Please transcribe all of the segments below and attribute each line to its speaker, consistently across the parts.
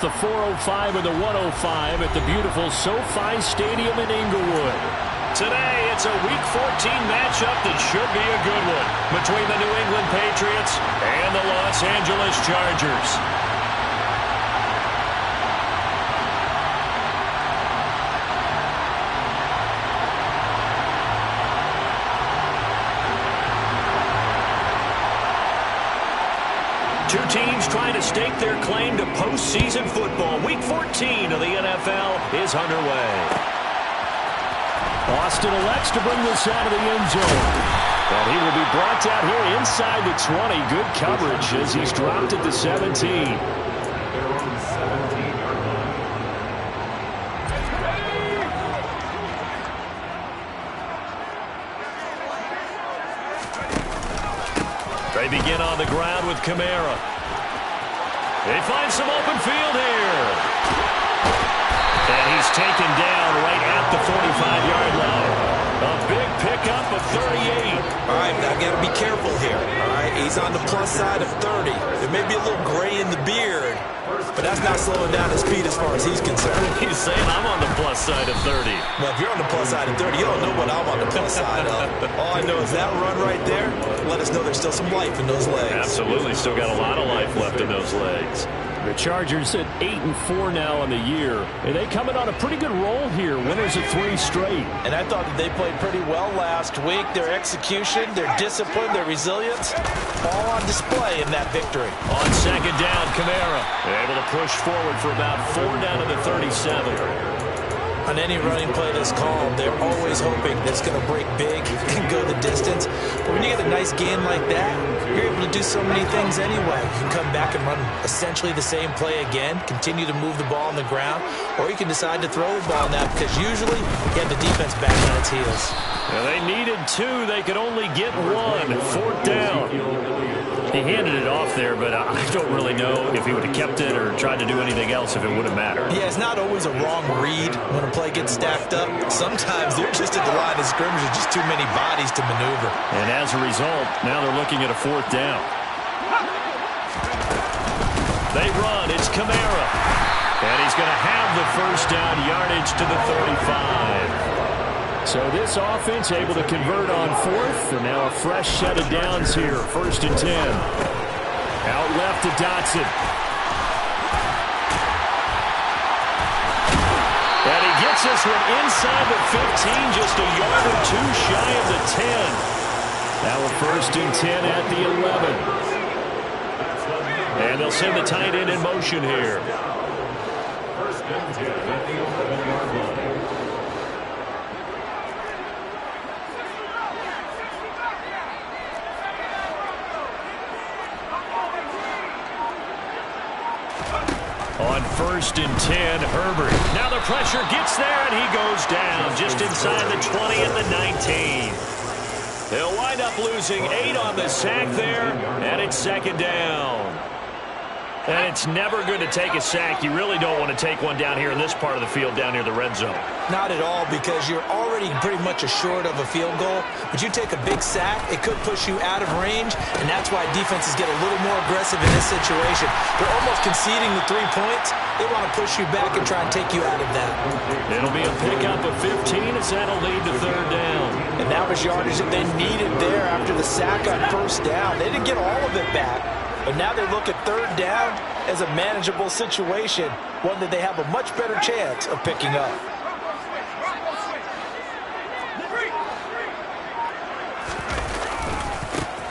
Speaker 1: The 405 and the 105 at the beautiful SoFi Stadium in Inglewood. Today, it's a Week 14 matchup that should be a good one between the New England Patriots and the Los Angeles Chargers. Two teams trying to stake their claim to postseason football. Week 14 of the NFL is underway. Austin elects to bring this out of the end zone. And he will be brought down here inside the 20. Good coverage as he's dropped at the 17. They begin on the ground with Kamara. They find some open field here. And he's taken down right at the 45-yard line. A big pickup of 38.
Speaker 2: All right, I got to be careful here. All right, he's on the plus side of 30. There may be a little gray in the beard, but that's not slowing down his speed as far as he's concerned.
Speaker 1: He's saying I'm on the plus side of 30.
Speaker 2: Well, if you're on the plus side of 30, you don't know what I'm on the plus side of. All I know is that run right there, let us know there's still some life in those legs.
Speaker 1: Absolutely, still got a lot of life left in those legs. The Chargers at 8-4 now on the year, and they coming on a pretty good roll here, winners of 3 straight.
Speaker 2: And I thought that they played pretty well last week. Their execution, their discipline, their resilience, all on display in that victory.
Speaker 1: On second down, Kamara able to push forward for about 4 down to the 37.
Speaker 2: On any running play that's called, they're always hoping that it's going to break big and go the distance. But when you get a nice gain like that, you're able to do so many things anyway. You can come back and run essentially the same play again, continue to move the ball on the ground, or you can decide to throw the ball now because usually you have the defense back on its heels.
Speaker 1: Well, they needed 2. They could only get 1. 4th down. He handed it off there, but I don't really know if he would have kept it or tried to do anything else if it would have mattered.
Speaker 2: Yeah, it's not always a wrong read when a play gets stacked up. Sometimes they're just at the line of scrimmage with just too many bodies to maneuver.
Speaker 1: And as a result, now they're looking at a 4th down. They run. It's Kamara. And he's going to have the first down yardage to the 35. So this offense able to convert on 4th, and now a fresh set of downs here. 1st and 10. Out left to Dotson. And he gets this one inside the 15, just a yard or 2 shy of the 10. Now a 1st and 10 at the 11. And they'll send the tight end in motion here. On 1st and 10, Herbert. Now the pressure gets there, and he goes down just inside the 20 at the 19. They'll wind up losing 8 on the sack there, and it's 2nd down. And it's never good to take a sack. You really don't want to take one down here in this part of the field, down near the red zone.
Speaker 2: Not at all, because you're already pretty much assured of a field goal. But you take a big sack, it could push you out of range, and that's why defenses get a little more aggressive in this situation. They're almost conceding the 3 points. They want to push you back and try and take you out of that.
Speaker 1: It'll be a pickup of 15 as that'll lead to 3rd down.
Speaker 2: And that was yardage that they needed there after the sack on 1st down. They didn't get all of it back. But now they look at 3rd down as a manageable situation, one that they have a much better chance of picking up.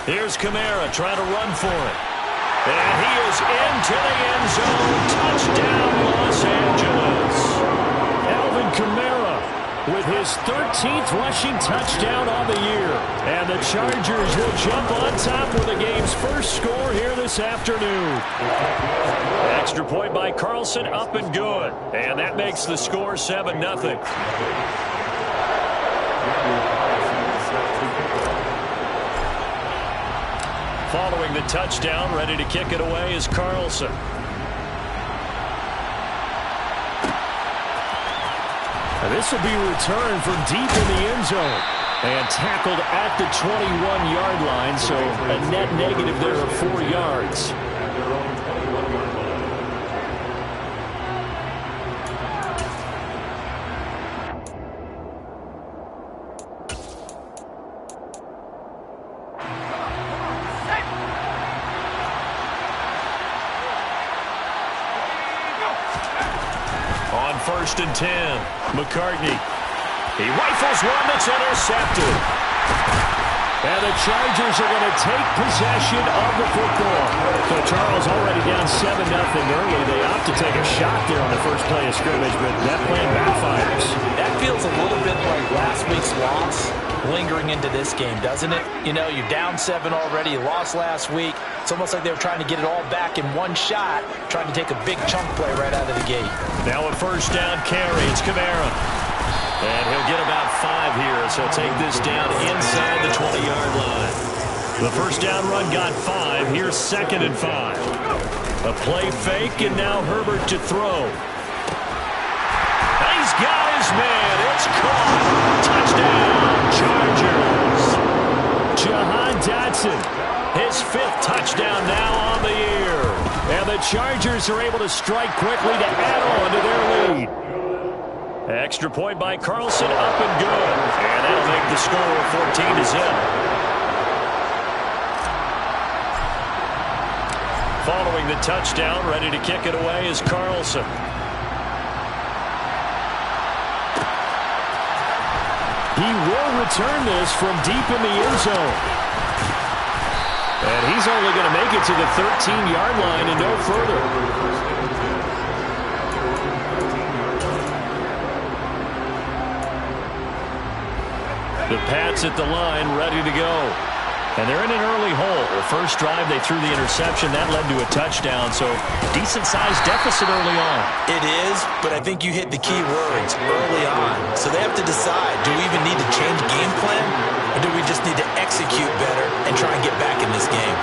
Speaker 1: Here's Kamara trying to run for it. And he is into the end zone. Touchdown, Los Angeles. Alvin Kamara with his 13th rushing touchdown on the year. And the Chargers will jump on top with the game's first score here this afternoon. Extra point by Carlson, up and good. And that makes the score 7-0. Following the touchdown, ready to kick it away is Carlson. And this will be returned from deep in the end zone. And tackled at the 21-yard line, so a net negative there of 4 yards. On 1st and 10, McCartney. He rifles one that's intercepted. And the Chargers are going to take possession of the football. So Charles already down 7-0 early. They opt to take a shot there on the first play of scrimmage, but that plan backfires.
Speaker 2: That feels a little bit like last week's loss lingering into this game, doesn't it? You know, you're down 7 already. You lost last week. It's almost like they were trying to get it all back in one shot, trying to take a big chunk play right out of the gate.
Speaker 1: Now a first down carry. It's Kamara. And he'll get about 5 here, so he'll take this down inside the 20-yard line. The first down run got 5. Here's 2nd and 5. A play fake, and now Herbert to throw. He's got his man. It's caught. Touchdown, Chargers. Jahan Dotson, his 5th touchdown now on the year. And the Chargers are able to strike quickly to add on to their lead. Extra point by Carlson, up and good. And that'll make the score 14-0. Following the touchdown, ready to kick it away is Carlson. He will return this from deep in the end zone. And he's only going to make it to the 13-yard line and no further. The Pats at the line, ready to go. And they're in an early hole. The first drive, they threw the interception. That led to a touchdown, so decent-sized deficit early on.
Speaker 2: It is, but I think you hit the key words, early on. So they have to decide, do we even need to change game plan, or do we just need to execute better and try and get back in this game?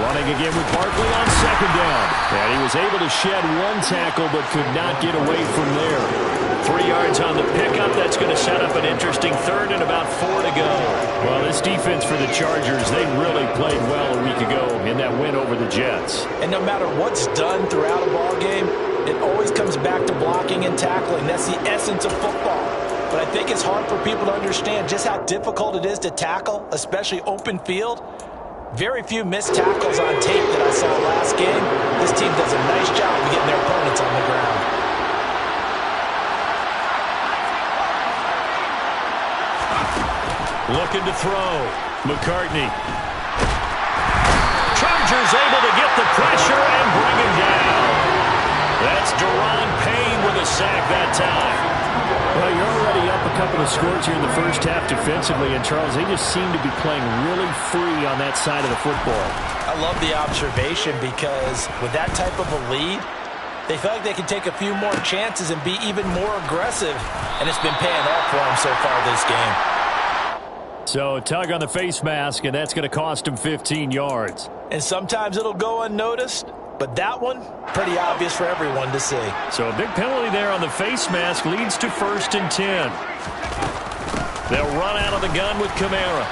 Speaker 1: Running again with Barkley on 2nd down. And he was able to shed 1 tackle, but could not get away from there. 3 yards on the pickup. That's going to set up an interesting 3rd and about 4 to go. Well, this defense for the Chargers, they really played well a week ago in that win over the Jets.
Speaker 2: And no matter what's done throughout a ball game, it always comes back to blocking and tackling. That's the essence of football. But I think it's hard for people to understand just how difficult it is to tackle, especially open field. Very few missed tackles on tape that I saw last game. This team does a nice job of getting their opponents on the ground.
Speaker 1: Looking to throw. McCartney. Chargers able to get the pressure and bring him down. That's Daron Payne with a sack that time. Well, you're already up a couple of scores here in the first half defensively, and Charles, they just seem to be playing really free on that side of the football.
Speaker 2: I love the observation because with that type of a lead, they feel like they can take a few more chances and be even more aggressive, and it's been paying off for them so far this game.
Speaker 1: So a tug on the face mask, and that's going to cost him 15 yards.
Speaker 2: And sometimes it'll go unnoticed, but that one, pretty obvious for everyone to see.
Speaker 1: So a big penalty there on the face mask leads to 1st and 10. They'll run out of the gun with Kamara.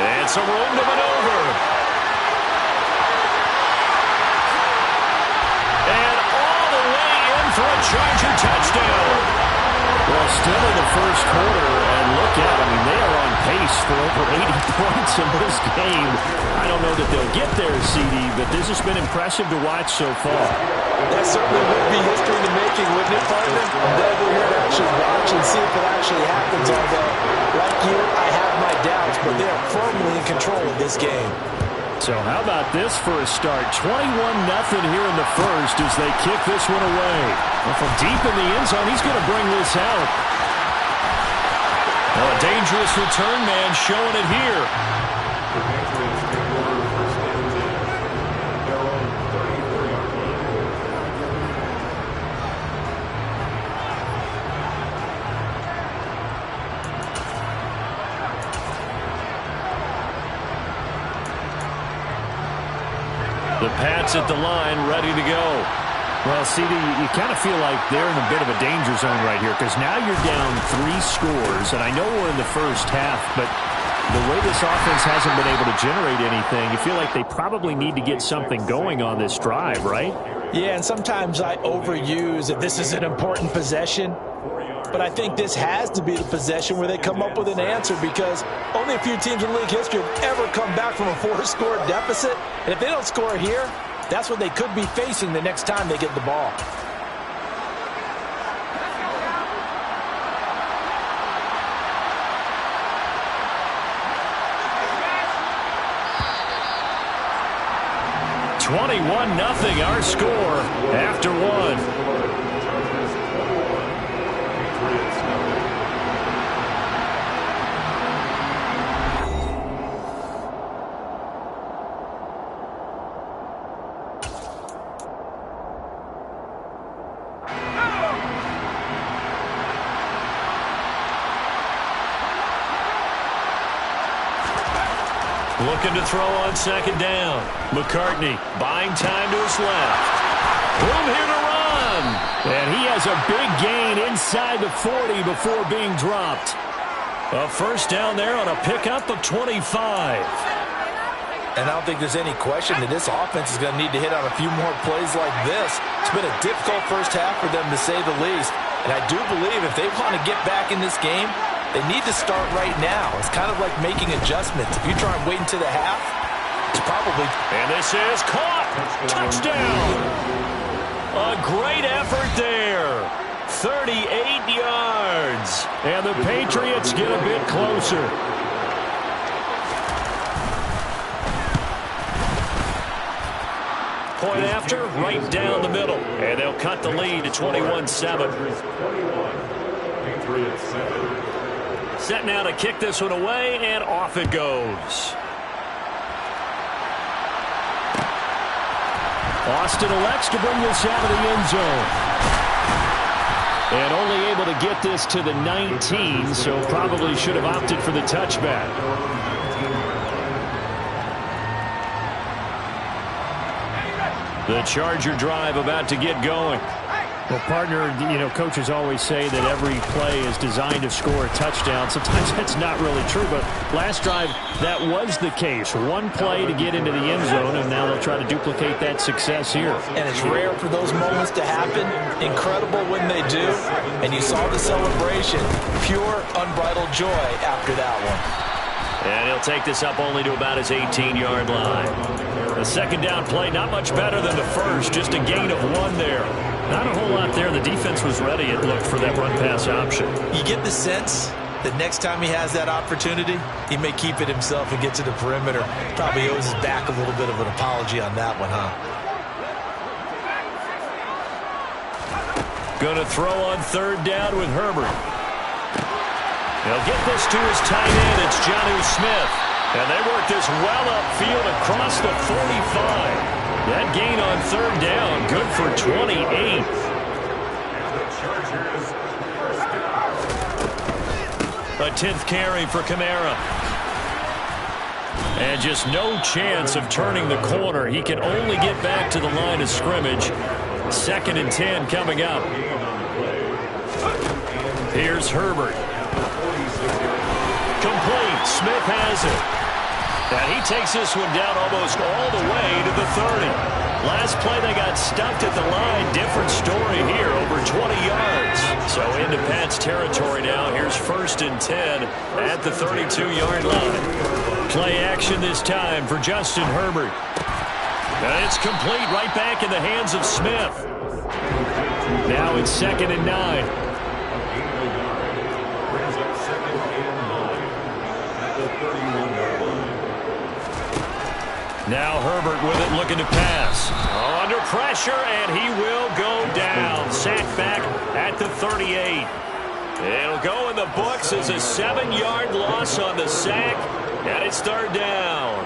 Speaker 1: And some room to maneuver. And all the way in for a Charger touchdown. Well, still in the first quarter, and look at them. I mean, they are on pace for over 80 points in this game. I don't know that they'll get there, CD, but this has been impressive to watch so far.
Speaker 2: That certainly would be history in the making, wouldn't it, partner? I'm glad we're here to actually watch and see if it actually happens, although, like you, I have my doubts, but they are firmly in control of this game.
Speaker 1: So how about this for a start? 21-0 here in the first as they kick this one away. Well, from deep in the end zone, he's going to bring this out. Well, a dangerous return man showing it here. The Pats at the line, ready to go. Well, CD, you kind of feel like they're in a bit of a danger zone right here because now you're down 3 scores, and I know we're in the first half, but the way this offense hasn't been able to generate anything, you feel like they probably need to get something going on this drive, right?
Speaker 2: Yeah, and sometimes I overuse that this is an important possession. But I think this has to be the possession where they come up with an answer because only a few teams in league history have ever come back from a 4-score deficit. And if they don't score here, That's what they could be facing the next time they get the ball.
Speaker 1: (21-0) our score after one. Looking to throw on second down. McCartney buying time to his left. Room here to run. And he has a big gain inside the 40 before being dropped. A first down there on a pickup of 25.
Speaker 2: And I don't think there's any question that this offense is going to need to hit on a few more plays like this. It's been a difficult first half for them, to say the least. And I do believe if they want to get back in this game, they need to start right now. It's kind of like making adjustments. If you try and wait until the half, it's probably...
Speaker 1: And this is caught. Touchdown. A great effort there. 38 yards. And the Patriots get a bit closer. Point after, right down the middle. And they'll cut the lead to 21-7. Set now to kick this one away, and off it goes. Austin elects to bring this out of the end zone. And only able to get this to the 19, so probably should have opted for the touchback. The Charger drive about to get going. Well, partner, coaches always say that every play is designed to score a touchdown. Sometimes that's not really true, but last drive, that was the case. One play to get into the end zone, and now they'll try to duplicate that success here.
Speaker 2: And it's rare for those moments to happen. Incredible when they do. And you saw the celebration. Pure, unbridled joy after that one.
Speaker 1: And he'll take this up only to about his 18-yard line. The second down play, not much better than the first, just a gain of one there. Not a whole lot there. The defense was ready, it looked, for that run-pass option.
Speaker 2: You get the sense that next time he has that opportunity, he may keep it himself and get to the perimeter. Probably owes his back a little bit of an apology on that one, huh?
Speaker 1: Going to throw on third down with Herbert. He'll get this to his tight end. It's Jonnu Smith. And they work this well upfield across the 45. That gain on third down, good for 28. A 10th carry for Kamara. And just no chance of turning the corner. He can only get back to the line of scrimmage. 2nd and 10 coming up. Here's Herbert. Complete. Smith has it. And he takes this one down almost all the way to the 30. Last play they got stuffed at the line. Different story here, over 20 yards. So into Pat's territory now. Here's 1st and 10 at the 32-yard line. Play action this time for Justin Herbert. And it's complete, right back in the hands of Smith. Now it's 2nd and 9. Now Herbert with it, looking to pass. Under pressure, and he will go down. Sacked back at the 38. It'll go in the books as a 7-yard loss on the sack, and it's third down.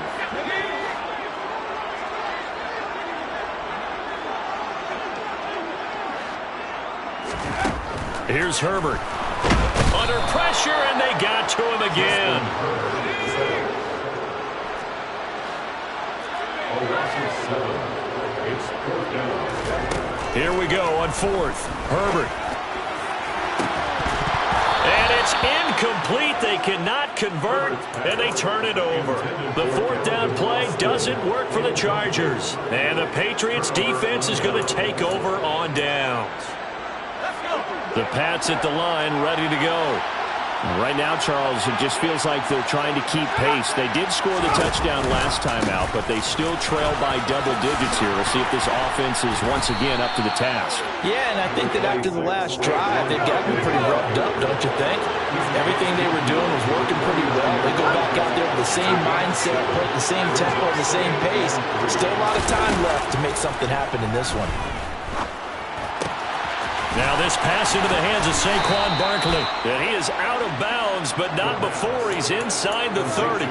Speaker 1: Here's Herbert. Under pressure, and they got to him again. Here we go on 4th. Herbert. And it's incomplete. They cannot convert, and they turn it over. The 4th down play doesn't work for the Chargers. And the Patriots defense is going to take over on downs. The Pats at the line, ready to go. Right now, Charles, it just feels like they're trying to keep pace. They did score the touchdown last time out, but they still trail by double digits here. We'll see if this offense is once again up to the task.
Speaker 2: Yeah, and I think that after the last drive, they've got me pretty rubbed up, don't you think? Everything they were doing was working pretty well. They go back out there with the same mindset, play at the same tempo, the same pace. Still a lot of time left to make something happen in this one.
Speaker 1: Now this pass into the hands of Saquon Barkley. And he is out of bounds, but not before he's inside the 30.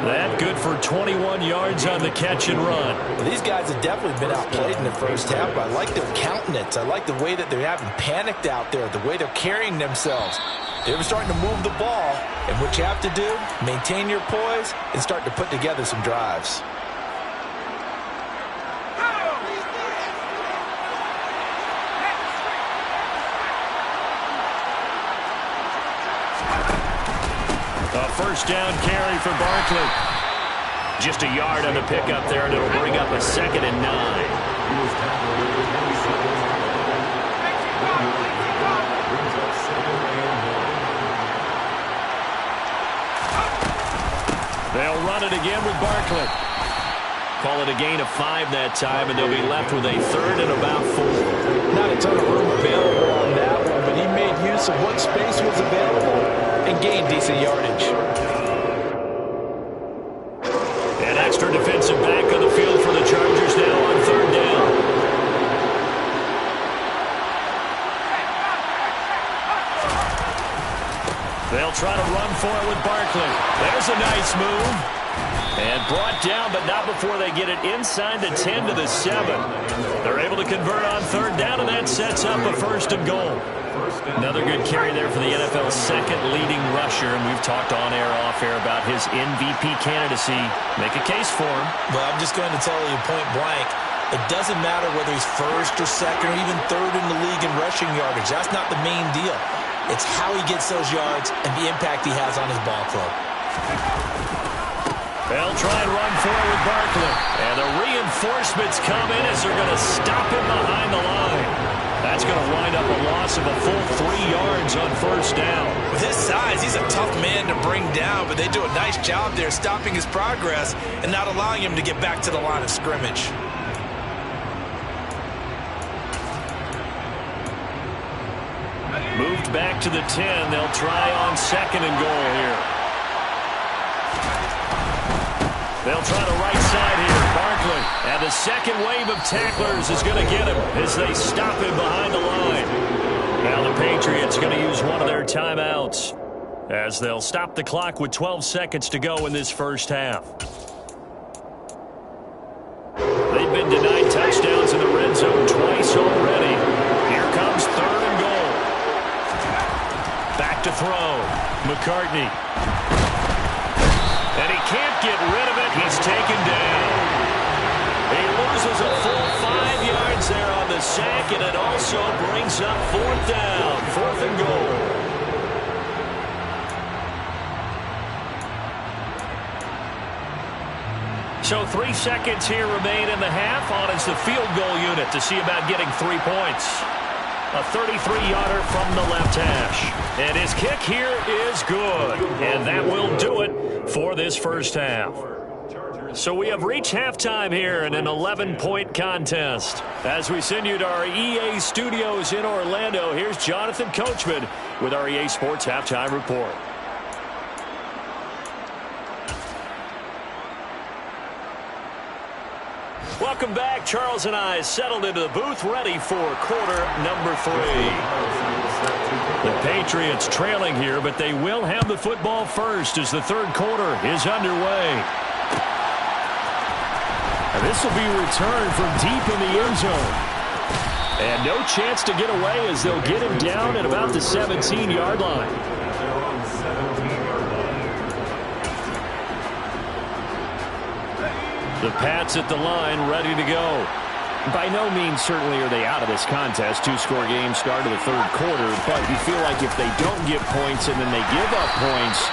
Speaker 1: That good for 21 yards on the catch and run.
Speaker 2: Well, these guys have definitely been outplayed in the first half, but I like their countenance. I like the way that they're having panicked out there, the way they're carrying themselves. They're starting to move the ball, and what you have to do, maintain your poise and start to put together some drives.
Speaker 1: A first down carry for Barkley. Just a yard on the pickup there, and it'll bring up a 2nd and 9. They'll run it again with Barkley. Call it a gain of 5 that time, and they'll be left with a 3rd and about 4.
Speaker 2: Not a ton of room available on that one, but he made use of what space was available and gained decent yardage.
Speaker 1: An extra defensive back on the field for the Chargers now on 3rd down. They'll try to run for it with Barkley. There's a nice move. And brought down, but not before they get it inside the 10 to the 7. They're able to convert on 3rd down, and that sets up a 1st and goal. Another good carry there for the NFL's 2nd leading rusher, and we've talked on air, off air about his MVP candidacy. Make a case for him.
Speaker 2: Well, I'm just going to tell you point blank, it doesn't matter whether he's 1st or 2nd or even 3rd in the league in rushing yardage. That's not the main deal. It's how he gets those yards and the impact he has on his ball club.
Speaker 1: They'll try and run forward with Barkley. And the reinforcements come in as they're going to stop him behind the line. That's going to wind up a loss of a full 3 yards on 1st down.
Speaker 2: With his size, he's a tough man to bring down, but they do a nice job there stopping his progress and not allowing him to get back to the line of scrimmage.
Speaker 1: Moved back to the 10. They'll try on 2nd and goal here. They'll try the right side here. Barkley. And the 2nd wave of tacklers is going to get him as they stop him behind the line. Now the Patriots going to use one of their timeouts as they'll stop the clock with 12 seconds to go in this first half. They've been denied touchdowns in the red zone twice already. Here comes 3rd and goal. Back to throw. McCartney. And he can't get rid of it. He's taken down. He loses a full 5 yards there on the sack, and it also brings up 4th down. 4th and goal. So 3 seconds here remain in the half. On is the field goal unit to see about getting 3 points. A 33-yarder from the left hash. And his kick here is good. And that will do it for this first half. So we have reached halftime here in an 11-point contest. As we send you to our EA studios in Orlando, here's Jonathan Coachman with our EA Sports Halftime Report. Welcome back. Charles and I settled into the booth, ready for quarter number 3. The Patriots trailing here, but they will have the football first as the 3rd quarter is underway. And this will be returned from deep in the end zone. And no chance to get away as they'll get him down at about the 17-yard line. The Pats at the line, ready to go. By no means certainly are they out of this contest. 2-score game start of the 3rd quarter, but you feel like if they don't get points and then they give up points,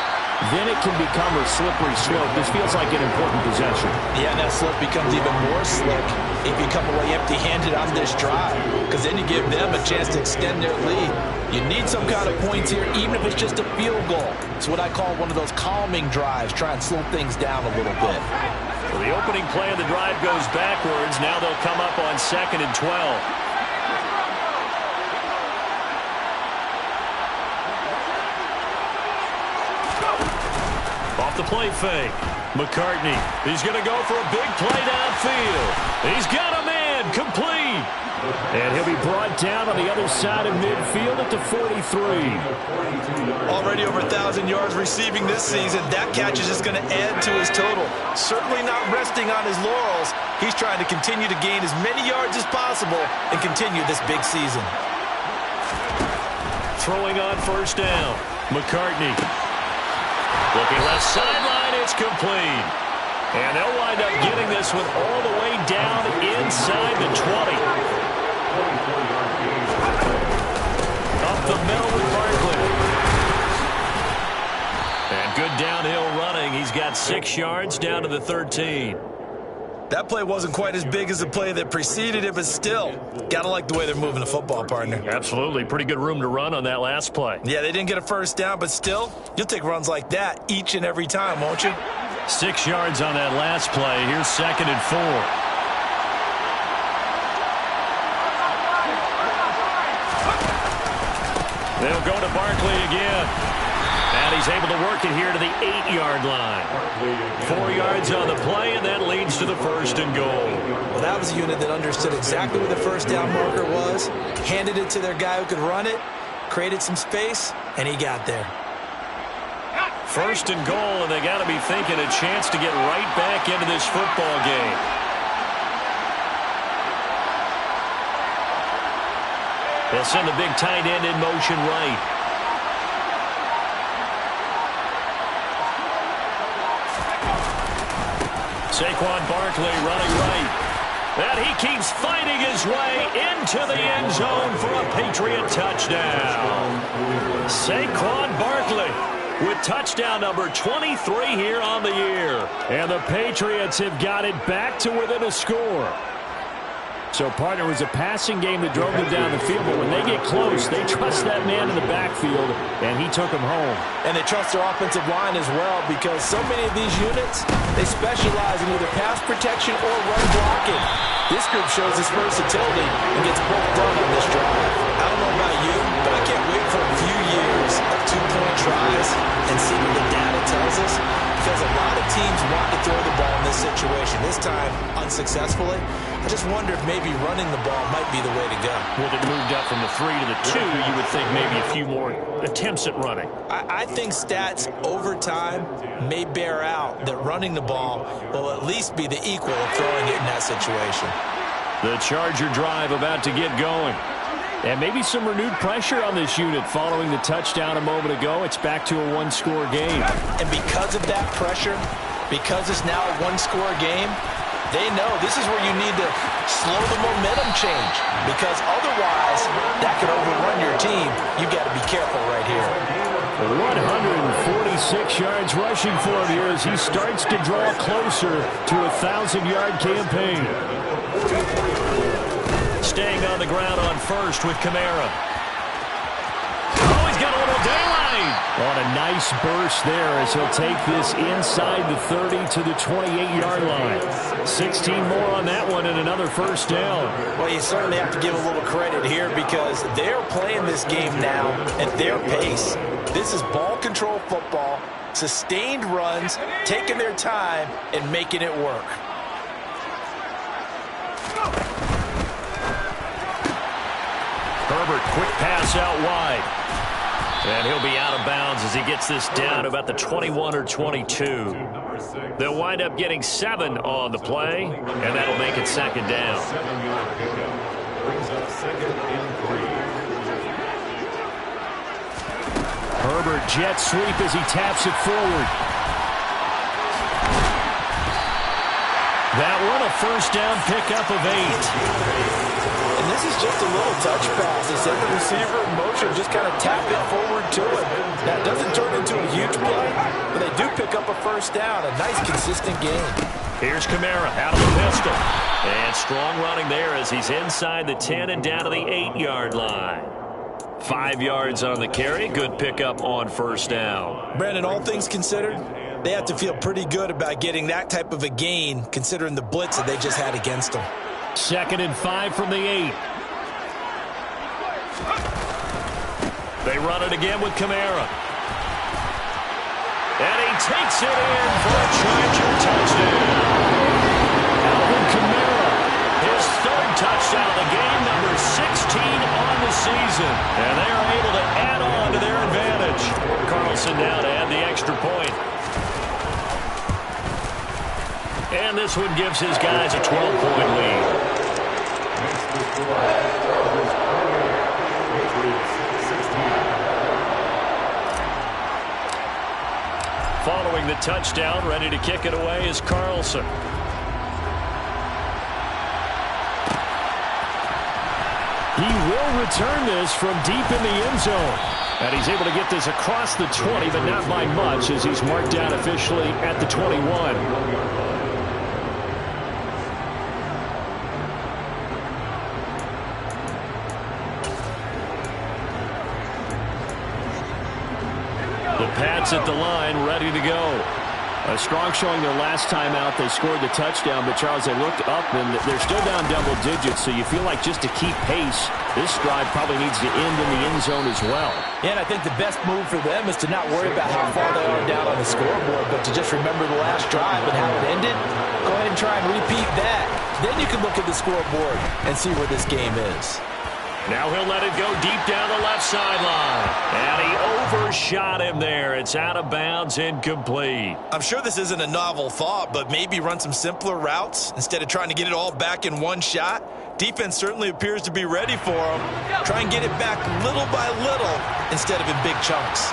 Speaker 1: then it can become a slippery slope. This feels like an important possession.
Speaker 2: Yeah, and that slope becomes even more slick if you come away empty-handed on this drive, because then you give them a chance to extend their lead. You need some kind of points here, even if it's just a field goal. It's what I call one of those calming drives, try and slow things down a little bit.
Speaker 1: Well, the opening play of the drive goes backwards. Now they'll come up on 2nd and 12. Off the play fake. McCartney. He's going to go for a big play downfield. He's got a man complete. And he'll be brought down on the other side of midfield at the 43.
Speaker 2: Already over 1,000 yards receiving this season. That catch is just going to add to his total. Certainly not resting on his laurels. He's trying to continue to gain as many yards as possible and continue this big season.
Speaker 1: Throwing on 1st down. McCartney. Looking left sideline, it's complete. And they'll wind up getting this one all the way down inside the 20. Up the middle with Barkley. And good downhill running. He's got 6 yards down to the 13.
Speaker 2: That play wasn't quite as big as the play that preceded it, but still, gotta like the way they're moving the football, partner.
Speaker 1: Absolutely. Pretty good room to run on that last play.
Speaker 2: Yeah, they didn't get a 1st down, but still, you'll take runs like that each and every time, won't you?
Speaker 1: 6 yards on that last play. Here's 2nd and 4. They'll go to Barkley again. And he's able to work it here to the 8-yard line. 4 yards on the play, and that leads to the 1st and goal.
Speaker 2: Well, that was a unit that understood exactly where the 1st down marker was, handed it to their guy who could run it, created some space, and he got there.
Speaker 1: 1st and goal, and they got to be thinking a chance to get right back into this football game. They'll send the big tight end in motion right. Saquon Barkley running right. And he keeps fighting his way into the end zone for a Patriot touchdown. Saquon Barkley with touchdown number 23 here on the year. And the Patriots have got it back to within a score. So, partner, it was a passing game that drove them down the field, but when they get close, they trust that man in the backfield, and he took them home.
Speaker 2: And they trust their offensive line as well, because so many of these units, they specialize in either pass protection or run blocking. This group shows its versatility and gets both done on this drive. I don't know about you, but I can't wait for a few years of two-point tries and see what the data tells us, because a lot of teams want to throw the ball in this situation. This time, unsuccessfully. I just wonder if maybe running the ball might be the way to go.
Speaker 1: With it moved up from the 3 to the 2, you would think maybe a few more attempts at running.
Speaker 2: I think stats over time may bear out that running the ball will at least be the equal of throwing it in that situation.
Speaker 1: The Charger drive about to get going. And maybe some renewed pressure on this unit following the touchdown a moment ago. It's back to a one-score game.
Speaker 2: And because of that pressure, because it's now a one-score game, they know this is where you need to slow the momentum change, because otherwise that could overrun your team. You've got to be careful right here.
Speaker 1: 146 yards rushing for him here as he starts to draw closer to a 1,000-yard campaign. Staying on the ground on 1st with Kamara. Oh, he's got a little daylight. On a nice burst there as he'll take this inside the 30 to the 28-yard line. 16 more on that one and another 1st down.
Speaker 2: Well, you certainly have to give a little credit here, because they're playing this game now at their pace. This is ball control football, sustained runs, taking their time and making it work.
Speaker 1: Herbert, quick pass out wide. And he'll be out of bounds as he gets this down to about the 21 or 22. They'll wind up getting 7 on the play, and that'll make it 2nd down. Herbert jet sweep as he taps it forward. That one a 1st down pickup of 8.
Speaker 2: And this is just a little touch pass. They send the receiver in motion, just kind of tap it forward to him. That doesn't turn into a huge play, but they do pick up a first down. A nice, consistent game.
Speaker 1: Here's Kamara out of the pistol. And strong running there as he's inside the 10 and down to the 8-yard line. 5 yards on the carry. Good pickup on first down.
Speaker 2: Brandon, all things considered, they have to feel pretty good about getting that type of a gain considering the blitz that they just had against them.
Speaker 1: 2nd and 5 from the 8. They run it again with Kamara. And he takes it in for a Charger touchdown. Alvin Kamara, his 3rd touchdown of the game, number 16 on the season. And they are able to add on to their advantage. Carlson now to add the extra point. And this one gives his guys a 12-point lead. Following the touchdown, ready to kick it away is Carlson. He will return this from deep in the end zone. And he's able to get this across the 20, but not by much as he's marked down officially at the 21. Pats at the line, ready to go.
Speaker 3: A strong showing their last time out. They scored the touchdown, but Charles, they looked up, and they're still down double digits, so you feel like just to keep pace, this drive probably needs to end in the end zone as well.
Speaker 2: Yeah, and I think the best move for them is to not worry about how far they are down on the scoreboard, but to just remember the last drive and how it ended. Go ahead and try and repeat that. Then you can look at the scoreboard and see where this game is.
Speaker 1: Now he'll let it go deep down the left sideline. And he overshot him there. It's out of bounds, incomplete.
Speaker 2: I'm sure this isn't a novel thought, but maybe run some simpler routes instead of trying to get it all back in one shot. Defense certainly appears to be ready for him. Try and get it back little by little instead of in big chunks.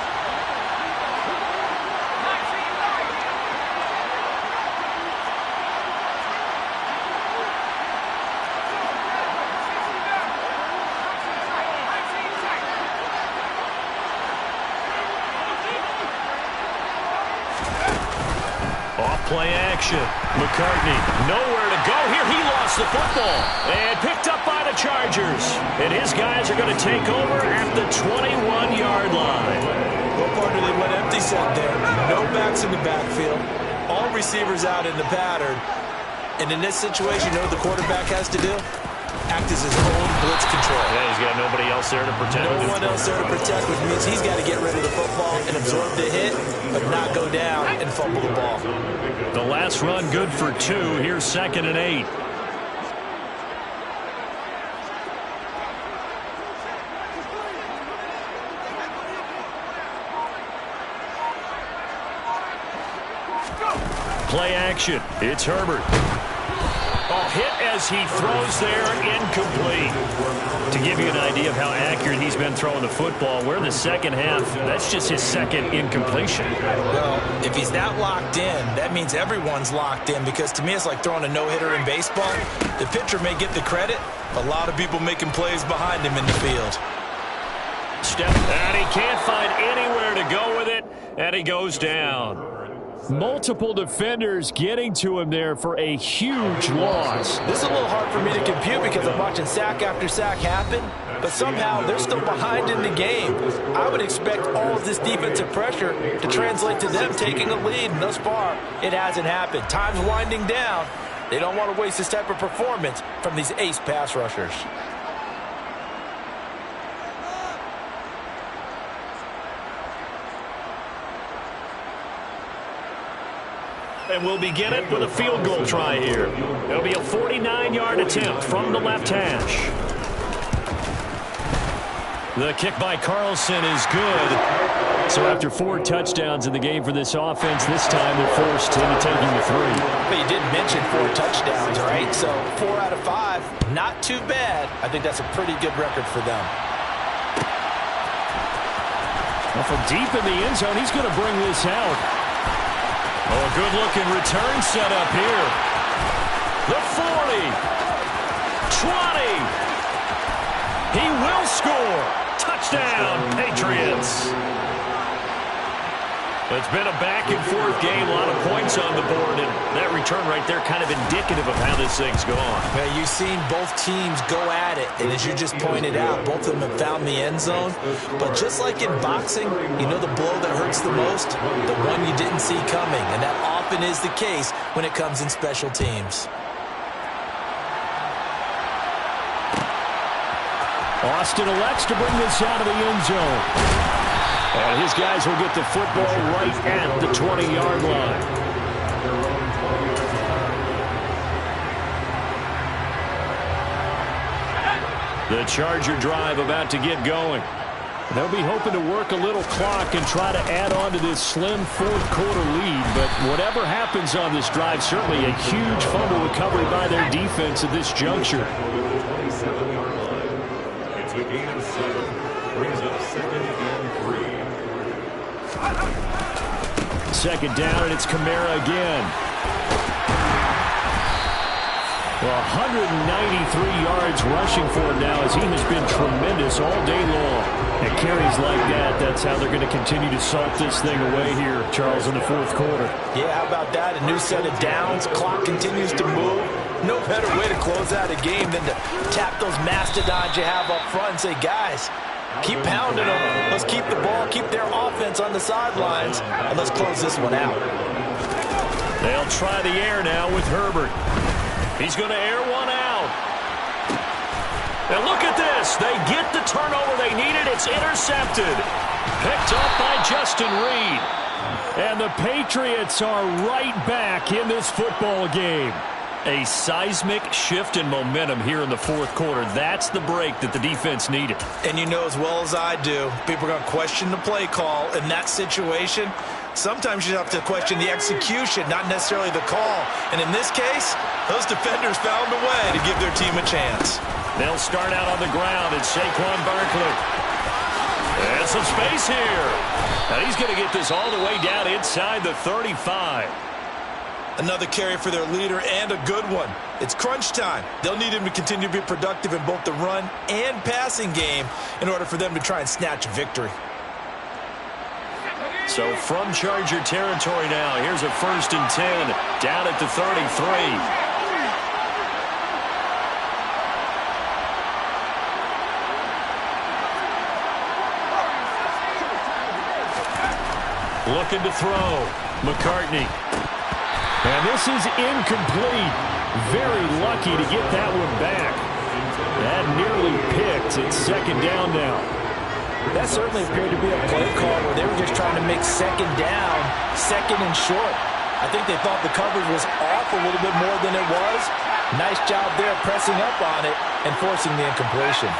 Speaker 1: Play action. McCartney nowhere to go here. He lost the football and picked up by the Chargers. And his guys are going to take over at the 21-yard line.
Speaker 2: Well, partner, they went empty set there. No backs in the backfield. All receivers out in the pattern. And in this situation, you know what the quarterback has to do? Act as his own blitz control.
Speaker 1: Yeah, he's got nobody else there to protect.
Speaker 2: No one else there to protect, which means he's got to get rid of the football and absorb the hit, but not go down and fumble the ball.
Speaker 1: The last run good for 2. Here's 2nd and 8. Play action. It's Herbert. Oh, hit as he throws there, incomplete. To give you an idea of how accurate he's been throwing the football, we're in the second half. That's just his 2nd incompletion.
Speaker 2: Well, if he's that locked in, that means everyone's locked in, because to me it's like throwing a no-hitter in baseball. The pitcher may get the credit, a lot of people making plays behind him in the field.
Speaker 1: Step, and he can't find anywhere to go with it, and he goes down. Multiple defenders getting to him there for a huge loss.
Speaker 2: This is a little hard for me to compute because I'm watching sack after sack happen, but somehow they're still behind in the game. I would expect all of this defensive pressure to translate to them taking a lead, and thus far, it hasn't happened. Time's winding down. They don't want to waste this type of performance from these ace pass rushers.
Speaker 1: And we'll begin it with a field goal try here. It'll be a 49-yard attempt from the left hash. The kick by Carlson is good. So after 4 touchdowns in the game for this offense, this time they're forced into taking the 3.
Speaker 2: But you did mention 4 touchdowns, right? So 4 out of 5, not too bad. I think that's a pretty good record for them.
Speaker 1: Well, from deep in the end zone, he's going to bring this out. Oh, a good-looking return set up here. The 40, 20, He will score. Touchdown, Patriots. It's been a back-and-forth game, a lot of points on the board, and that return right there kind of indicative of how this thing's gone.
Speaker 2: Yeah, you've seen both teams go at it, and as you just pointed out, both of them have found the end zone. But just like in boxing, you know the blow that hurts the most? The one you didn't see coming, and that often is the case when it comes in special teams.
Speaker 1: Austin elects to bring this out of the end zone. And his guys will get the football right at the 20-yard line. The Charger drive about to get going. They'll be hoping to work a little clock and try to add on to this slim fourth-quarter lead. But whatever happens on this drive, certainly a huge fumble recovery by their defense at this juncture.
Speaker 4: It's a gain of 7. Brings up 2nd and 3.
Speaker 1: Second down, and it's Kamara again. Well, 193 yards rushing for him now as he has been tremendous all day long. And carries like that, that's how they're going to continue to salt this thing away here, Charles, in the fourth quarter.
Speaker 2: Yeah, how about that? A new set of downs. Clock continues to move. No better way to close out a game than to tap those mastodons you have up front and say, guys, keep pounding them. Let's keep the ball, keep their offense on the sidelines, and let's close this one out.
Speaker 1: They'll try the air now with Herbert. He's going to air one out. And look at this. They get the turnover they needed. It's intercepted. Picked up by Justin Reed. And the Patriots are right back in this football game. A seismic shift in momentum here in the fourth quarter. That's the break that the defense needed.
Speaker 2: And you know as well as I do, people are going to question the play call in that situation. Sometimes you have to question the execution, not necessarily the call. And in this case, those defenders found a way to give their team a chance.
Speaker 1: They'll start out on the ground. It's Saquon Barkley. And some space here. Now he's going to get this all the way down inside the 35.
Speaker 2: Another carry for their leader and a good one. It's crunch time. They'll need him to continue to be productive in both the run and passing game in order for them to try and snatch a victory.
Speaker 1: So from Charger territory now, here's a 1st and 10 down at the 33. Looking to throw. McCartney. And this is incomplete. Very lucky to get that one back. That nearly picked. It's 2nd down now.
Speaker 2: That certainly appeared to be a play call where they were just trying to make 2nd down, 2nd and short. I think they thought the coverage was off a little bit more than it was. Nice job there pressing up on it and forcing the incompletion.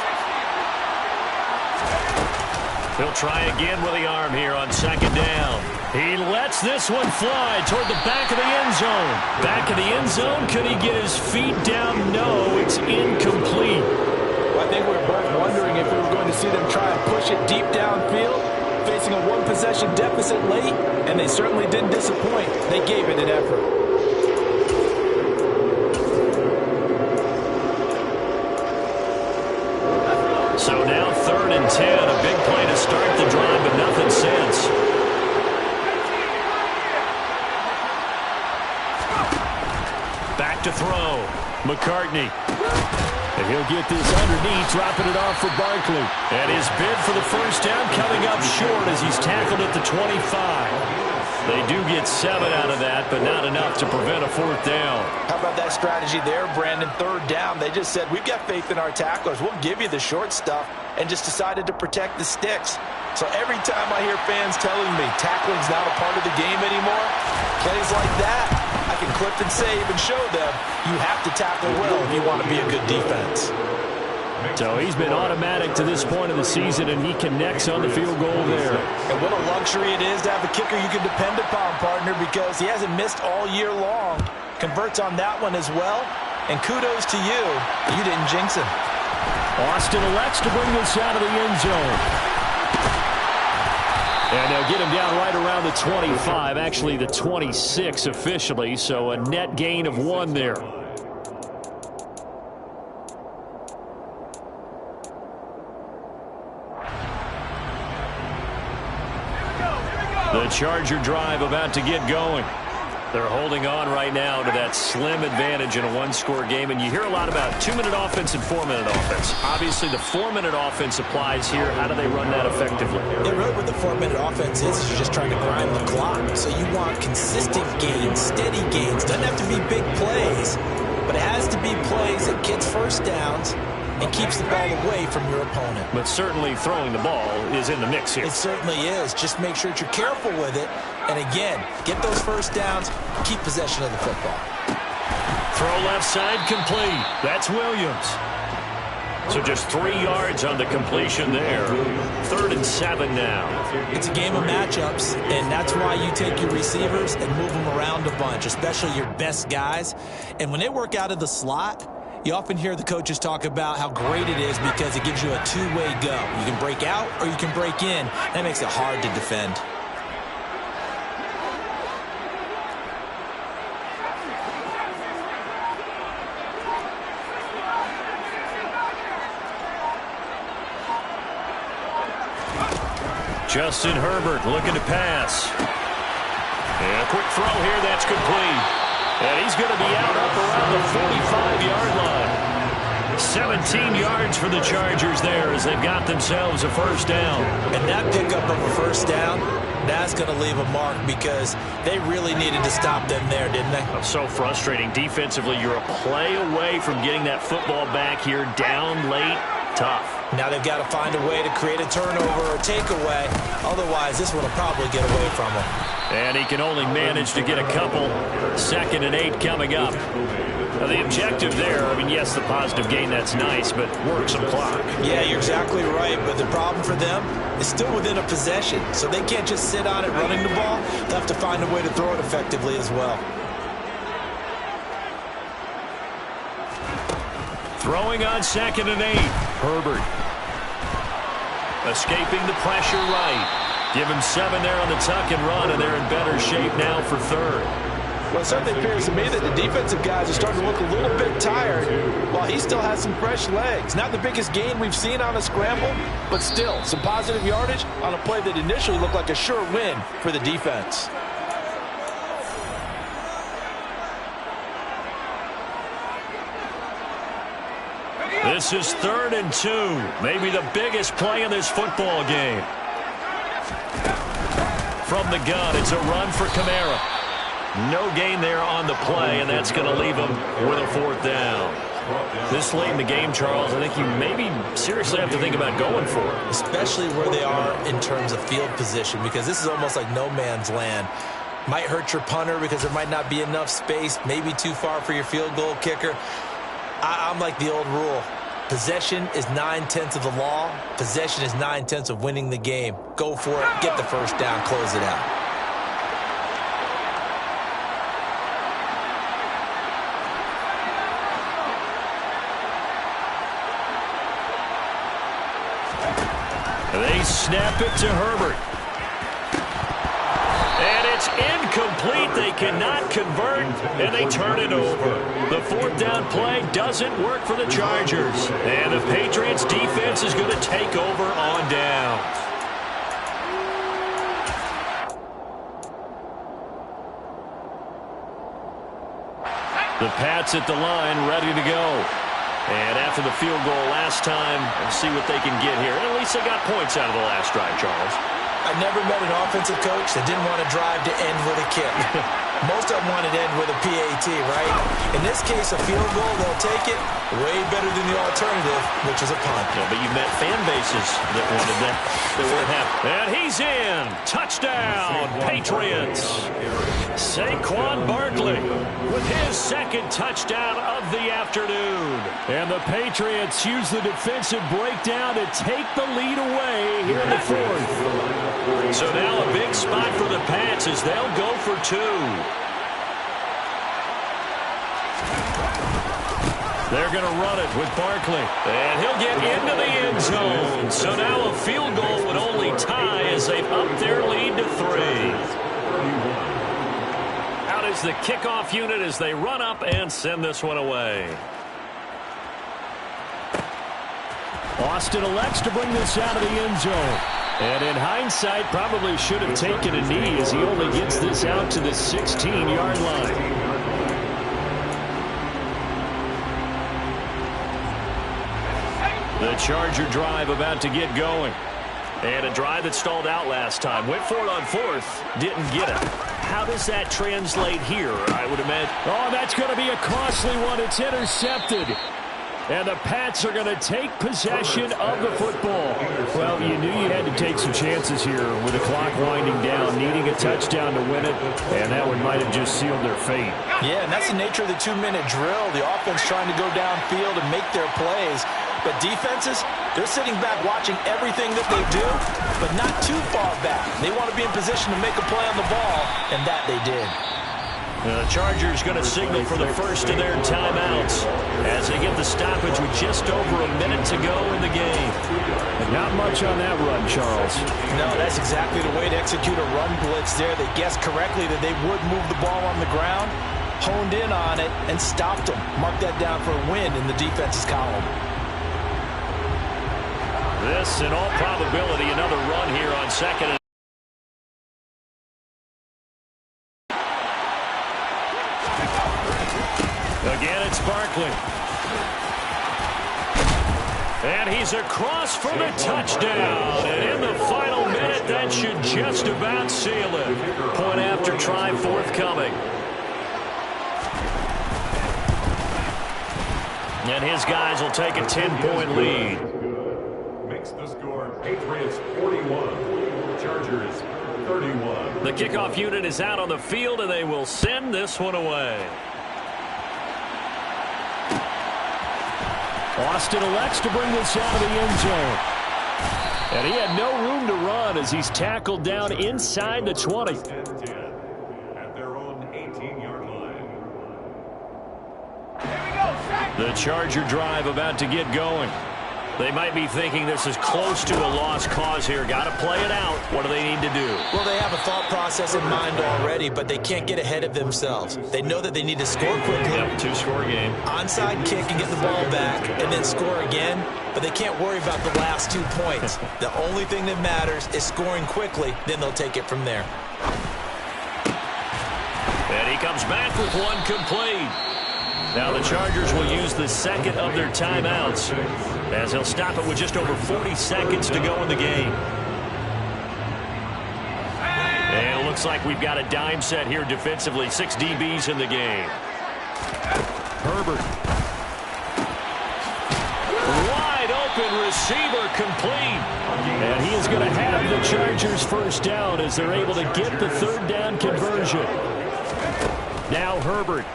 Speaker 1: He'll try again with the arm here on 2nd down. He lets this one fly toward the back of the end zone. Back of the end zone. Could he get his feet down? No, it's incomplete.
Speaker 2: Well, I think we were both wondering if we were going to see them try and push it deep downfield, facing a one-possession deficit late, and they certainly didn't disappoint. They gave it an effort.
Speaker 1: So now 3rd and 10, a big play to start the drive, but nothing since. Back to throw. McCartney. And he'll get this underneath, dropping it off for Barkley. And his bid for the 1st down coming up short as he's tackled at the 25. They do get 7 out of that, but not enough to prevent a 4th down.
Speaker 2: How about that strategy there, Brandon? 3rd down, they just said, we've got faith in our tacklers. We'll give you the short stuff, and just decided to protect the sticks. So every time I hear fans telling me tackling's not a part of the game anymore, plays like that, I can clip and save and show them you have to tackle well if you want to be a good defense.
Speaker 1: So he's been automatic to this point of the season, and he connects on the field goal there.
Speaker 2: And what a luxury it is to have a kicker you can depend upon, partner, because he hasn't missed all year long. Converts on that one as well. And kudos to you. You didn't jinx him.
Speaker 1: Austin elects to bring this out of the end zone. And they'll get him down right around the 25, actually the 26 officially, so a net gain of 1 there. Charger drive about to get going. They're holding on right now to that slim advantage in a one-score game, and you hear a lot about 2-minute offense and 4-minute offense. Obviously, the 4-minute offense applies here. How do they run that effectively?
Speaker 2: Yeah, really what the 4-minute offense is you're just trying to grind the clock. So you want consistent gains, steady gains. Doesn't have to be big plays, but it has to be plays that gets first downs and keeps the ball away from your opponent.
Speaker 1: But certainly throwing the ball is in the mix here.
Speaker 2: It certainly is. Just make sure that you're careful with it. And again, get those first downs, keep possession of the football.
Speaker 1: Throw left side complete. That's Williams. So just 3 yards on the completion there. 3rd and 7 now.
Speaker 2: It's a game of matchups, and that's why you take your receivers and move them around a bunch, especially your best guys. And when they work out of the slot, you often hear the coaches talk about how great it is because it gives you a two-way go. You can break out or you can break in. That makes it hard to defend.
Speaker 1: Justin Herbert looking to pass. And a quick throw here, that's complete. And he's going to be out up around the 45-yard line. 17 yards for the Chargers there as they've got themselves a first down.
Speaker 2: And that pickup of a first down, that's going to leave a mark because they really needed to stop them there, didn't they?
Speaker 1: So frustrating. Defensively, you're a play away from getting that football back here down late. Tough.
Speaker 2: Now they've got to find a way to create a turnover or takeaway. Otherwise, this one will probably get away from them.
Speaker 1: And he can only manage to get a couple. 2nd and 8 coming up. Now the objective there, I mean, yes, the positive gain, that's nice, but work some clock.
Speaker 2: Yeah, you're exactly right, but the problem for them is still within a possession, so they can't just sit on it running the ball. They'll have to find a way to throw it effectively as well.
Speaker 1: Throwing on 2nd and 8. Herbert. Escaping the pressure right. Give him 7 there on the tuck and run, and they're in better shape now for 3rd.
Speaker 5: Well, it certainly appears to me that the defensive guys are starting to look a little bit tired while he still has some fresh legs. Not the biggest gain we've seen on a scramble, but still some positive yardage on a play that initially looked like a sure win for the defense.
Speaker 1: This is 3rd and 2. Maybe the biggest play in this football game. From the gun, it's a run for Kamara. No gain there on the play, and that's going to leave him with a 4th down. This late in the game, Charles, I think you maybe seriously have to think about going for it.
Speaker 2: Especially where they are in terms of field position, because this is almost like no man's land. Might hurt your punter because there might not be enough space, maybe too far for your field goal kicker. I'm like the old rule. Possession is 9/10 of the law. Possession is 9/10 of winning the game. Go for it. Get the first down. Close it out.
Speaker 1: They snap it to Herbert. And it's incomplete. They cannot convert, and they turn it over. The 4th down play doesn't work for the Chargers. And the Patriots defense is going to take over on down. The Pats at the line, ready to go. And after the field goal last time, we'll see what they can get here. And at least they got points out of the last drive, Charles.
Speaker 2: I never met an offensive coach that didn't want to drive to end with a kick. Most of them wanted to end with a PAT, right? In this case, a field goal, they'll take it. Way better than the alternative, which is a punt.
Speaker 1: Yeah, but you met fan bases that wanted that. They weren't happy. And he's in. Touchdown, Patriots. Saquon Barkley with his 2nd touchdown of the afternoon. And the Patriots use the defensive breakdown to take the lead away here in the 4th. So now a big spot for the Pats as they'll go for 2. They're going to run it with Barkley. And he'll get into the end zone. So now a field goal would only tie as they've upped their lead to 3. Out is the kickoff unit as they run up and send this one away. Austin elects to bring this out of the end zone. And in hindsight, probably should have taken a knee as he only gets this out to the 16-yard line. The Charger drive about to get going. And a drive that stalled out last time. Went for it on fourth. Didn't get it. How does that translate here, I would imagine? Oh, that's going to be a costly one. It's intercepted. And the Pats are going to take possession of the football. Well, you knew you had to take some chances here with the clock winding down, needing a touchdown to win it, and that one might have just sealed their fate.
Speaker 2: Yeah, and that's the nature of the 2-minute drill. The offense trying to go downfield and make their plays. But defenses, they're sitting back watching everything that they do, but not too far back. They want to be in position to make a play on the ball, and that they did.
Speaker 1: The Chargers going to signal for the first of their timeouts as they get the stoppage with just over a minute to go in the game. And not much on that run, Charles.
Speaker 2: No, that's exactly the way to execute a run blitz there. They guessed correctly that they would move the ball on the ground, honed in on it, and stopped them. Mark that down for a win in the defense's column.
Speaker 1: This, in all probability, another run here on second. Again, it's Barkley. And he's across for the touchdown. And in the final minute, that should just about seal it. Point after try forthcoming. And his guys will take a 10-point lead.
Speaker 4: Makes the score Patriots 41, Chargers 31.
Speaker 1: The kickoff unit is out on the field, and they will send this one away. Austin elects to bring this out of the end zone. And he had no room to run as he's tackled down inside the 20.
Speaker 4: At their own 18-yard line.
Speaker 1: The Charger drive about to get going. They might be thinking this is close to a lost cause here. Got to play it out. What do they need to do?
Speaker 2: Well, they have a thought process in mind already, but they can't get ahead of themselves. They know that they need to score quickly.
Speaker 1: Yep, two-score game.
Speaker 2: Onside kick and get the ball back and then score again, but they can't worry about the last 2 points. The only thing that matters is scoring quickly, then they'll take it from there.
Speaker 1: And he comes back with one complete. Now the Chargers will use the second of their timeouts as they'll stop it with just over 40 seconds to go in the game. And it looks like we've got a dime set here defensively. 6 DBs in the game. Herbert. Wide open receiver complete. And he is going to have the Chargers first down as they're able to get the third down conversion. Now Herbert.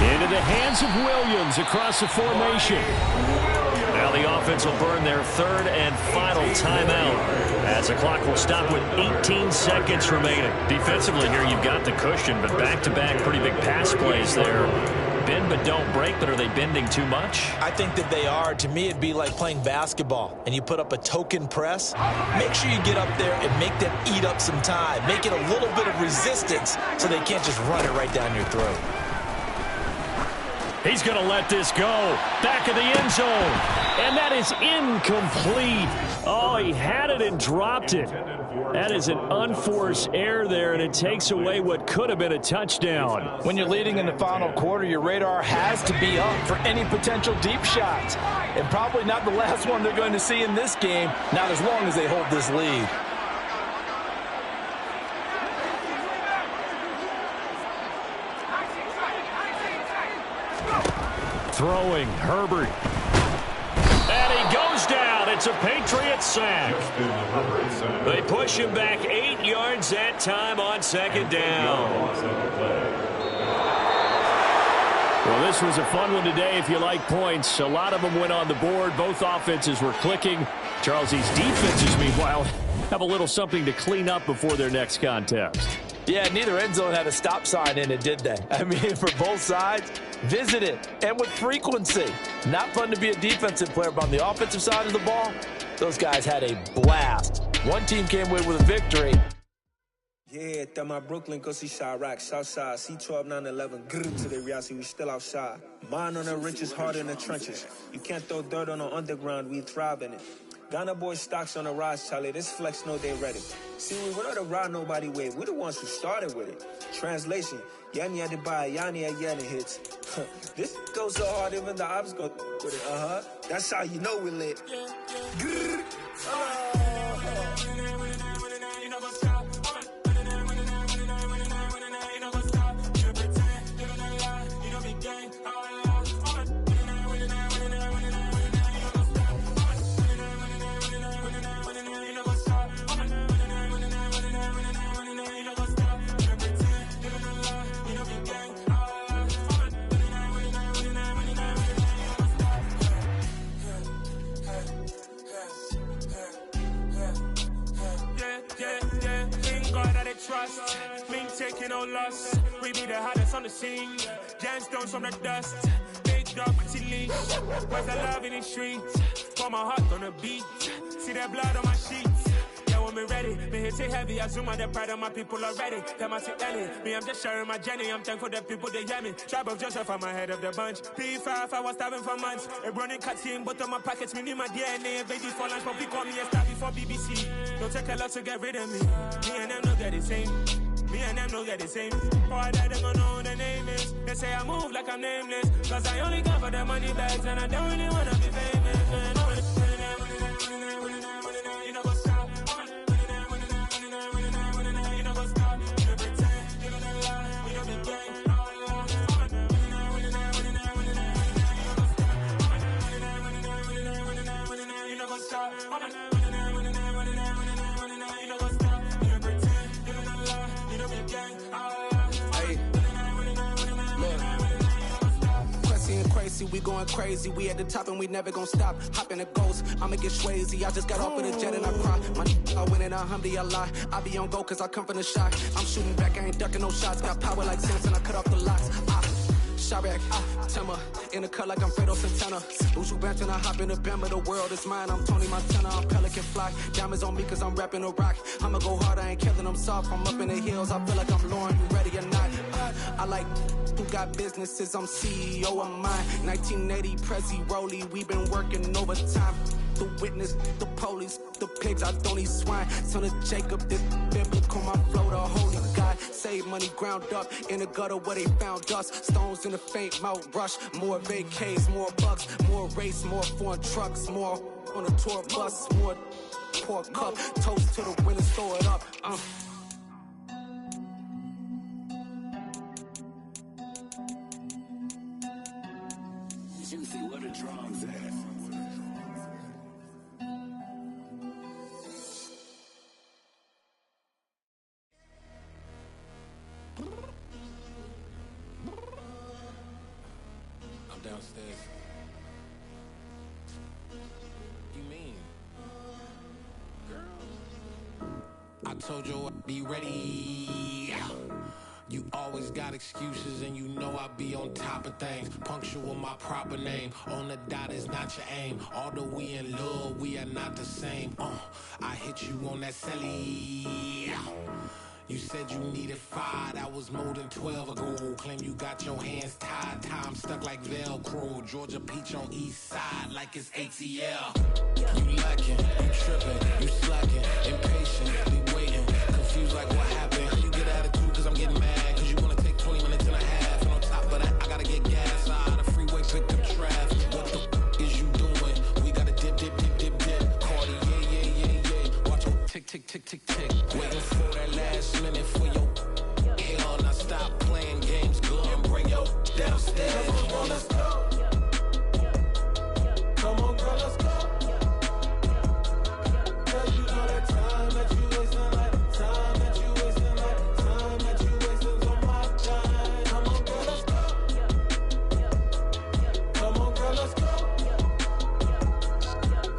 Speaker 1: Into the hands of Williams across the formation. Now the offense will burn their third and final timeout as the clock will stop with 18 seconds remaining. Defensively here, you've got the cushion, but back-to-back pretty big pass plays there. Bend but don't break, but are they bending too much?
Speaker 2: I think that they are. To me, it'd be like playing basketball, and you put up a token press. Make sure you get up there and make them eat up some time. Make it a little bit of resistance so they can't just run it right down your throat.
Speaker 1: He's going to let this go. Back of the end zone. And that is incomplete. Oh, he had it and dropped it. That is an unforced error there, and it takes away what could have been a touchdown.
Speaker 5: When you're leading in the final quarter, your radar has to be up for any potential deep shots. And probably not the last one they're going to see in this game, not as long as they hold this lead.
Speaker 1: Throwing, Herbert. And he goes down. It's a Patriots sack. They push him back 8 yards that time on second down. Well, this was a fun one today if you like points. A lot of them went on the board. Both offenses were clicking. Charles, these defenses, meanwhile, have a little something to clean up before their next contest.
Speaker 5: Yeah, neither end zone had a stop sign in it, did they? I mean, for both sides, visit it, and with frequency. Not fun to be a defensive player, but on the offensive side of the ball, those guys had a blast. One team came away with a victory.
Speaker 6: Yeah, that my Brooklyn go see Chirac, Southside, C12, 911, grrr to the reality, we still outside. Mine on the riches, hard in the trenches. You can't throw dirt on the underground, we thrive in it. Ghana boy stocks on the rise, Charlie. This flex know they ready. See, we were not the ride nobody with. We the ones who started with it. Translation, Yani had to buy, Yani had Yanni hits. This goes so hard, even the ops go with it. That's how you know we lit.
Speaker 7: Trust, me taking no loss. We be the hottest on the scene. Gemstones from the dust. Big dog, pretty leash. Where's the love in the streets? Pour my heart on the beat. See that blood on my sheets. Yeah, when me ready, me hit it heavy. I zoom out the pride of my people already. Them I see Ellie. Me, I'm just sharing my journey. I'm thankful that people they hear me. Tribe of Joseph, I'm ahead of the bunch. P5, I was starving for months. A running cuts in, but on my pockets, me need my DNA. Baby for lunch, but we call me a star before BBC. Don't take a lot to get rid of me. Me and them know that the same. Me and them know that the same. Boy, that they gon' know who the name is. They say I move like I'm nameless. Cause I only got for the money bags and I don't really wanna be famous. Man. You know what's up? You know what's up? You pretend, you don't lie, you don't be gang. You know what's up?
Speaker 8: Crazy, we going crazy. We at the top and we never gon' stop. Hop in a ghost, I'ma get swayzy. I just got off of the jet and I cry. My I win in a Humvee, I lie. I be on go cause I come from the shot. I'm shooting back, I ain't ducking no shots. Got power like Samson, I cut off the locks. Shabak, Tema, in the cut like I'm Fredo Santana. Uju Banton, I hop in the Bama, the world is mine. I'm Tony Montana, I'm Pelican Fly. Diamonds on me cause I'm rapping a rock. I'ma go hard, I ain't killing them soft. I'm up in the hills, I feel like I'm Lauren, you ready or not? I like who got businesses, I'm CEO of mine. 1980 Prezi Rolly, we been working overtime. The witness, the police, the pigs, I don't eat swine. Son of Jacob, this biblical, my flow, the holy God. Save money ground up in the gutter where they found us. Stones in the faint mouth rush. More vacays, more bucks, more race, more foreign trucks, more on a tour bus, more pour cup. Toast to the winners, throw it up.
Speaker 9: Juicy, where the drums at?
Speaker 10: I'm downstairs. You mean? Girl, I told you I'd be ready. You always got excuses and you know I be on top of things. Punctual my proper name. On the dot is not your aim. Although we in love, we are not the same. I hit you on that celly. You said you needed 5, that was more than 12 ago. Claim you got your hands tied, time stuck like Velcro. Georgia Peach on east side like it's ATL. You lacking, you tripping, you slacking, impatient, be waiting, confused like what happened. You get attitude cause I'm getting mad, cause you wanna take 20 minutes and a half. And on top of that, I gotta get gas out of the freeway, pick up traffic. What the is you doing? We gotta dip, dip, dip, dip, dip. Cardi, yeah. Watch your tick, tick, tick, tick, tick. Waiting for that last minute for your hell. Now stop playing games, good and bring your downstairs. Come on, let's go. Come on, girl, let's go. Girl, you know that time that you wasting, like time that you wasting, like time that you wasting on my time. Come on, girl, let's go. Come on, girl, let's go.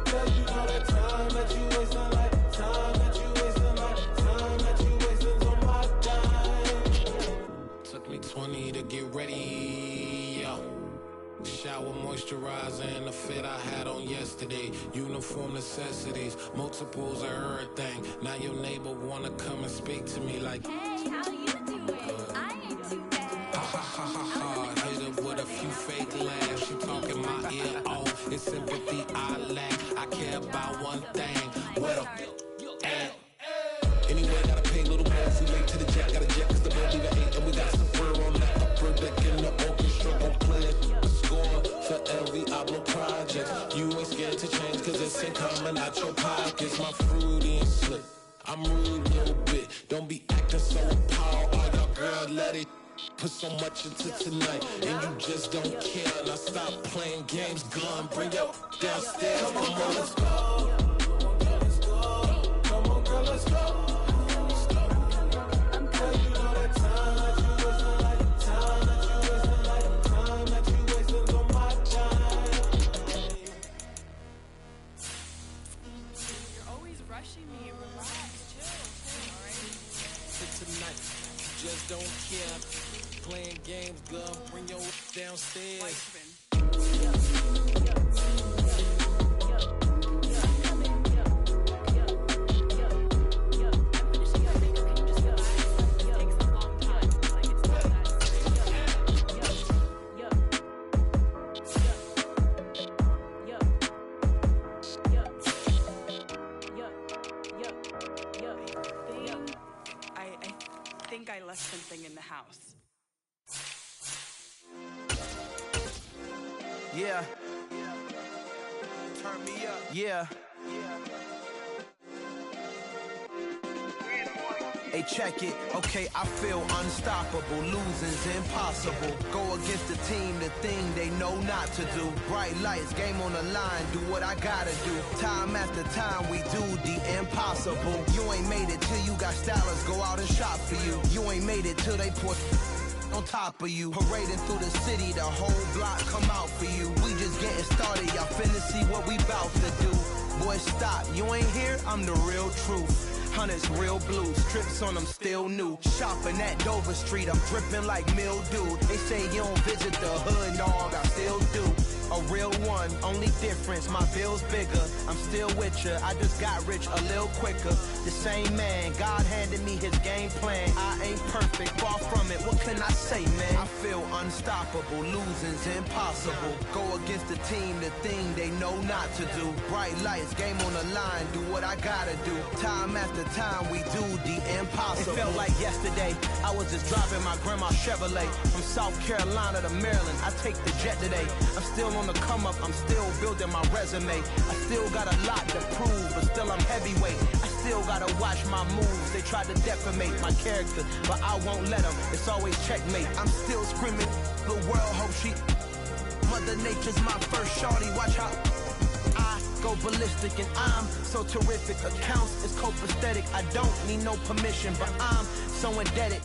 Speaker 10: Girl, you know that time that you wasting, like time that you wasting, like time that you wasting on my time. Took me 20 to get ready, yo. Shower moisturizer and the fit I had on yesterday. Uniform necessities, multiples of everything. Now your neighbor wanna come and speak to me like,
Speaker 11: hey, how you doing? I ain't too bad.
Speaker 10: Ha ha ha ha ha. Hit her with a few fake laughs. She talking my ear off. It's sympathy I lack. I care about one personal project. You ain't scared to change cause it's ain't coming out your pockets. My fruity and slick, I'm rude a little bit. Don't be acting so appalled. All y'all girl, let it put so much into tonight, and you just don't care. Now stop playing games, gun, bring your downstairs. Come on, girl, let's go. Come on, girl, let's go. Just don't care. Playing games, girl. Bring your downstairs.
Speaker 12: I left something in the house.
Speaker 8: Yeah. Turn me up. Yeah. Hey, check it. Okay, I feel unstoppable. Losing's impossible. Go against the team, the thing they know not to do. Bright lights, game on the line, do what I gotta do. Time after time, we do the impossible. You ain't made it till you got stylers go out and shop for you. You ain't made it till they put on top of you. Parading through the city, the whole block come out for you. We just getting started, y'all finna see what we bout to do. Boy, stop, you ain't here, I'm the real truth. Hunters, real blue, strips on them still new. Shopping at Dover Street, I'm dripping like mildew. They say you don't visit the hood, dog, I still do. A real one, only difference, my bill's bigger. I'm still with ya, I just got rich a little quicker. The same man, God handed me his game plan. I ain't perfect, far from it, what can I say, man? I feel unstoppable, losing's impossible. Go against the team, the thing they know not to do. Bright lights, game on the line, do what I gotta do. Time after time, we do the impossible. It felt like yesterday, I was just driving my grandma's Chevrolet. From South Carolina to Maryland, I take the jet today. I'm still on the come up, I'm still building my resume. I still got a lot to prove, but still I'm heavyweight. I still gotta watch my moves. They tried to defamate my character, but I won't let them. It's always checkmate. I'm still screaming, the world hope she. Mother Nature's my first shorty, watch how I go ballistic, and I'm so terrific. Accounts is copacetic. I don't need no permission, but I'm so indebted.